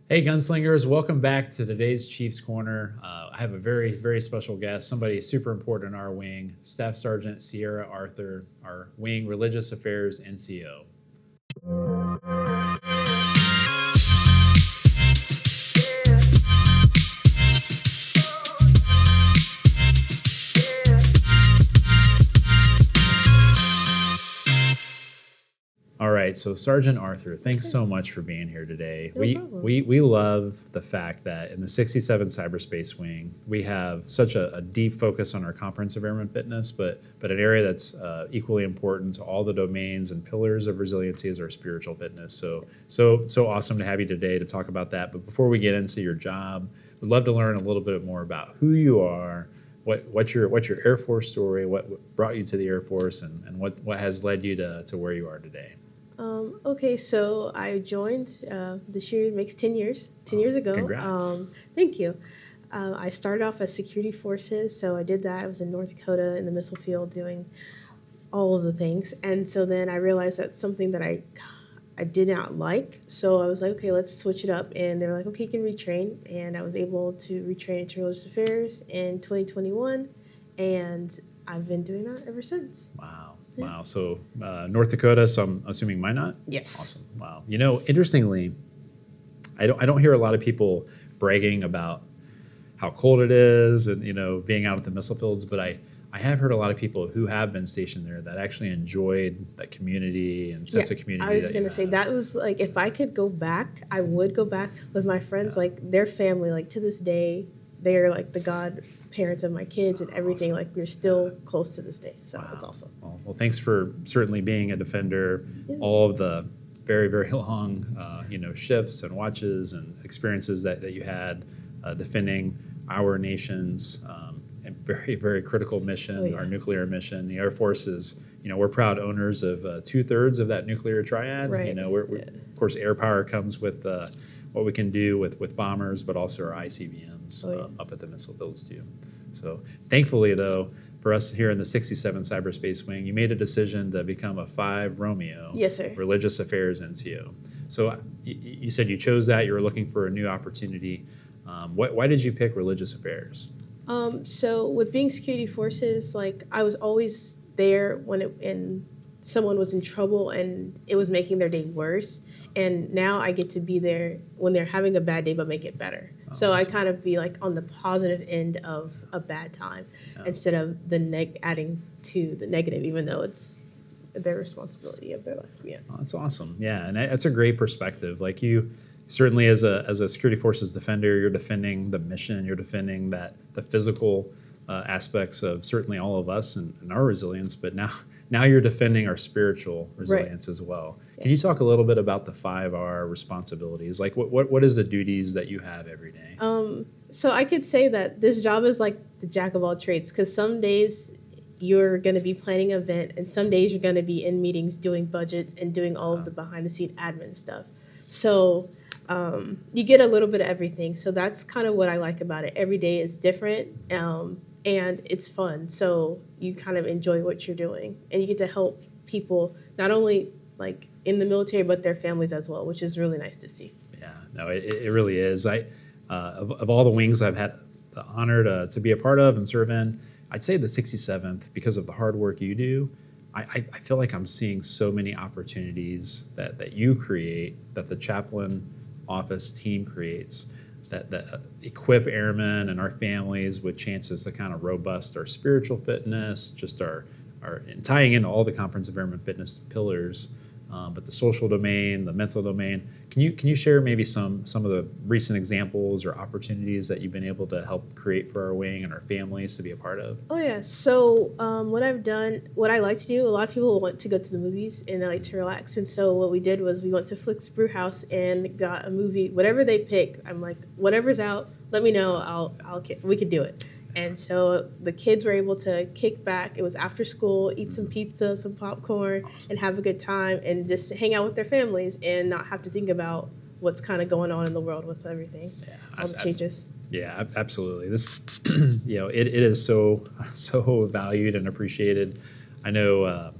Hey, gunslingers, welcome back to today's Chiefs Corner. I have a very, very special guest, somebody super important in our wing, Staff Sergeant Cierra Arthur, our wing religious affairs NCO. All right, so Sergeant Arthur, thanks so much for being here today. No we, problem. we love the fact that in the 67 Cyberspace Wing, we have such a deep focus on our comprehensive airman fitness, but an area that's equally important to all the domains and pillars of resiliency is our spiritual fitness. So awesome to have you today to talk about that. But before we get into your job, we'd love to learn a little bit more about who you are, what's your Air Force story, what brought you to the Air Force, and what has led you to where you are today. Okay, so I joined this year, makes 10 years, 10 years ago. Congrats. Thank you. I started off as security forces, so I did that. I was in North Dakota in the missile field doing all of the things. And so then I realized that's something that I did not like. So I was like, okay, let's switch it up. And they were like, okay, you can retrain. And I was able to retrain into religious affairs in 2021. And I've been doing that ever since. Wow. Wow. So North Dakota, so I'm assuming Minot? Yes. Awesome. Wow. You know, interestingly, I don't hear a lot of people bragging about how cold it is and, being out at the missile fields, but I have heard a lot of people who have been stationed there that actually enjoyed that community and sense of community. I was going to say that was like, if I could go back, I would go back with my friends, like their family, like to this day, they're like the godparents of my kids and everything. Awesome. Like we're still close to this day. So That's awesome. Well, thanks for certainly being a defender. Yeah. All of the very, very long, shifts and watches and experiences that you had defending our nation's very, very critical mission, our nuclear mission. The Air Force is, we're proud owners of 2/3 of that nuclear triad. Right. Of course, air power comes with what we can do with bombers, but also our ICBMs up at the missile fields too. So thankfully, though, for us here in the 67 Cyberspace Wing, you made a decision to become a 5 Romeo. Yes, sir. Religious Affairs NCO. So you said you chose that. You were looking for a new opportunity. Why did you pick religious affairs? So with being security forces, like I was always there when someone was in trouble and it was making their day worse. And now I get to be there when they're having a bad day, but make it better. So awesome. I kind of be like on the positive end of a bad time instead of the adding to the negative, even though it's their responsibility of their life. Yeah. Oh, that's awesome. Yeah. And that's a great perspective. Like you certainly as a security forces defender, you're defending the mission, you're defending the physical aspects of certainly all of us and our resilience, but now you're defending our spiritual resilience as well. Yeah. Can you talk a little bit about the 5R responsibilities? Like what is the duties that you have every day? So I could say that this job is like the jack of all trades, because some days you're going to be planning an event and some days you're going to be in meetings doing budgets and doing all of the behind the scene admin stuff. So you get a little bit of everything. So that's kind of what I like about it. Every day is different. And it's fun, so you kind of enjoy what you're doing, and you get to help people not only like in the military but their families as well, which is really nice to see. Yeah, no, it really is. Of all the wings I've had the honor to be a part of and serve in, I'd say the 67th, because of the hard work you do, I feel like I'm seeing so many opportunities that you create, that the chaplain office team creates, that equip airmen and our families with chances to kind of robust our spiritual fitness, just our and tying into all the comprehensive airman fitness pillars, but the social domain, the mental domain. Can you share maybe some of the recent examples or opportunities that you've been able to help create for our wing and our families to be a part of? Oh yeah. So what I've done, what I like to do, a lot of people want to go to the movies and they like to relax. And so what we did was we went to Flicks Brew House and got a movie, whatever they pick. I'm like, whatever's out, let me know. We could do it. And so the kids were able to kick back. It was after school, eat some pizza, some popcorn, and have a good time and just hang out with their families and not have to think about what's kind of going on in the world with everything, all the changes. Yeah, absolutely. This, it is so valued and appreciated. I know,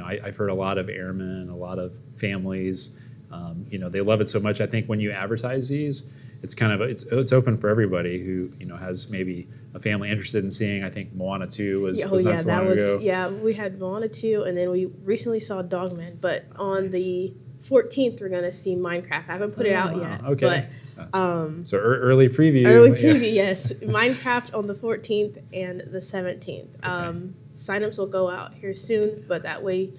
I've heard a lot of airmen, a lot of families They love it so much. I think when you advertise these, it's kind of it's open for everybody who has maybe a family interested in seeing. I think Moana 2 was not so long ago. Yeah, we had Moana 2, and then we recently saw Dogman. But on Nice. the 14th, we're gonna see Minecraft. I haven't put it out yet. Okay. But So early preview. early preview, yes. Minecraft on the 14th and the 17th. Okay. Signups will go out here soon, but that way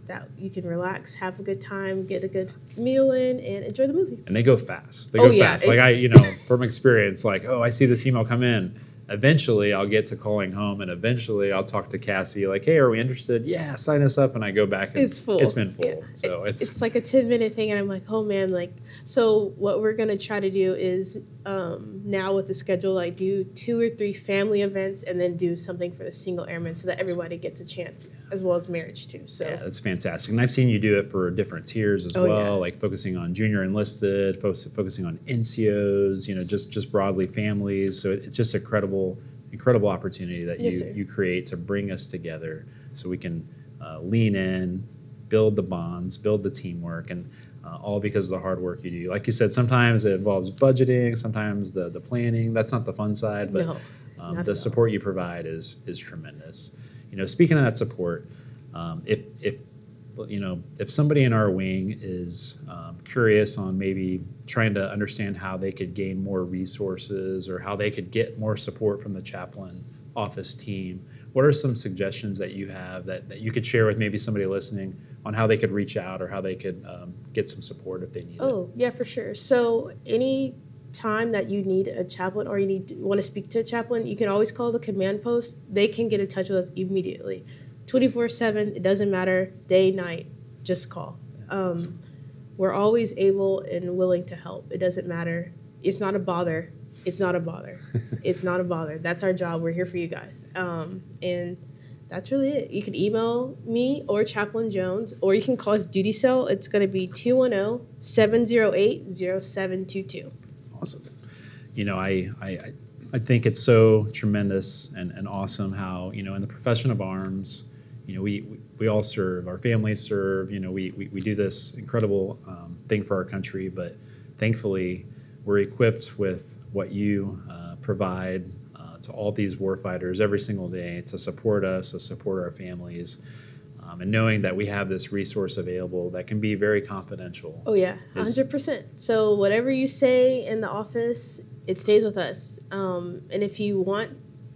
that you can relax, have a good time, get a good meal in, and enjoy the movie. And they go fast. They go fast. Like from experience, like, I see this email come in. Eventually, I'll get to calling home, and eventually, I'll talk to Cassie, like, hey, are we interested? Yeah, sign us up. And I go back, and it's full. It's been full. Yeah. So it's like a 10-minute thing, and I'm like, oh man, so what we're gonna try to do is now with the schedule, I do 2 or 3 family events, and then do something for the single airmen, so that everybody gets a chance, as well as marriage too. So yeah, that's fantastic. And I've seen you do it for different tiers as well, like focusing on junior enlisted, focusing on NCOs, just broadly families. So it's just incredible opportunity that you create to bring us together, so we can lean in, build the bonds, build the teamwork, and all because of the hard work you do. Like you said, sometimes it involves budgeting, sometimes the planning. That's not the fun side, but the support you provide is tremendous. Speaking of that support, if somebody in our wing is curious on maybe trying to understand how they could gain more resources or how they could get more support from the chaplain office team, what are some suggestions that you have that you could share with maybe somebody listening on how they could reach out or how they could get some support if they need it? Oh, yeah, for sure. So any time that you need a chaplain or you want to speak to a chaplain, you can always call the command post. They can get in touch with us immediately. 24/7, it doesn't matter, day, night, just call. Awesome. We're always able and willing to help. It doesn't matter. It's not a bother. It's not a bother. It's not a bother. That's our job. We're here for you guys. And that's really it. You can email me or Chaplain Jones, or you can call us duty cell. It's going to be 210-708-0722. Awesome. I think it's so tremendous and awesome how, in the profession of arms, we all serve, our families serve, we do this incredible thing for our country, but thankfully we're equipped with what you provide to all these warfighters every single day to support us, to support our families, and knowing that we have this resource available that can be very confidential. Oh yeah, 100%. So whatever you say in the office, it stays with us. And if you want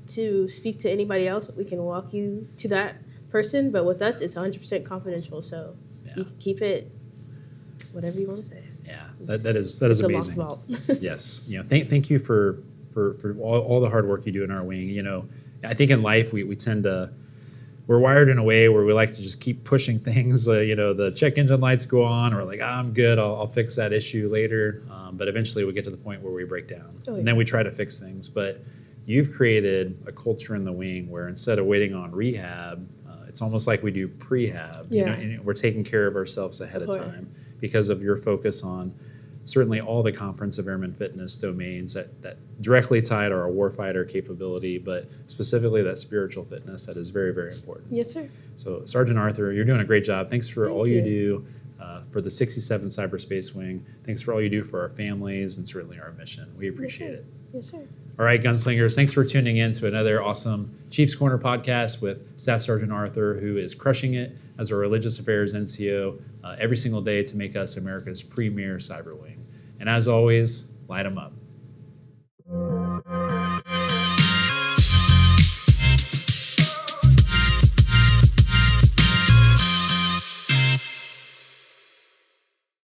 to speak to anybody else, we can walk you to that person. But with us, it's 100% confidential. So you can keep it whatever you want to say. Yeah, that is amazing. A locked vault. Yes, thank you for all the hard work you do in our wing. I think in life we tend to. We're wired in a way where we like to just keep pushing things. The check engine lights go on, or we're like, I'm good, I'll fix that issue later. But eventually we get to the point where we break down. And then we try to fix things. But you've created a culture in the wing where instead of waiting on rehab, it's almost like we do prehab. And we're taking care of ourselves ahead of time because of your focus on certainly all the Conference of Airman Fitness domains that directly tie to our warfighter capability, but specifically that spiritual fitness that is very, very important. Yes, sir. So Sergeant Arthur, you're doing a great job. Thanks for all you do for the 67 Cyberspace Wing. Thanks for all you do for our families and certainly our mission. We appreciate it. Yes, sir. All right, Gunslingers, thanks for tuning in to another awesome Chiefs Corner podcast with Staff Sergeant Arthur, who is crushing it as a religious affairs NCO every single day to make us America's premier cyber wing. And as always, light them up.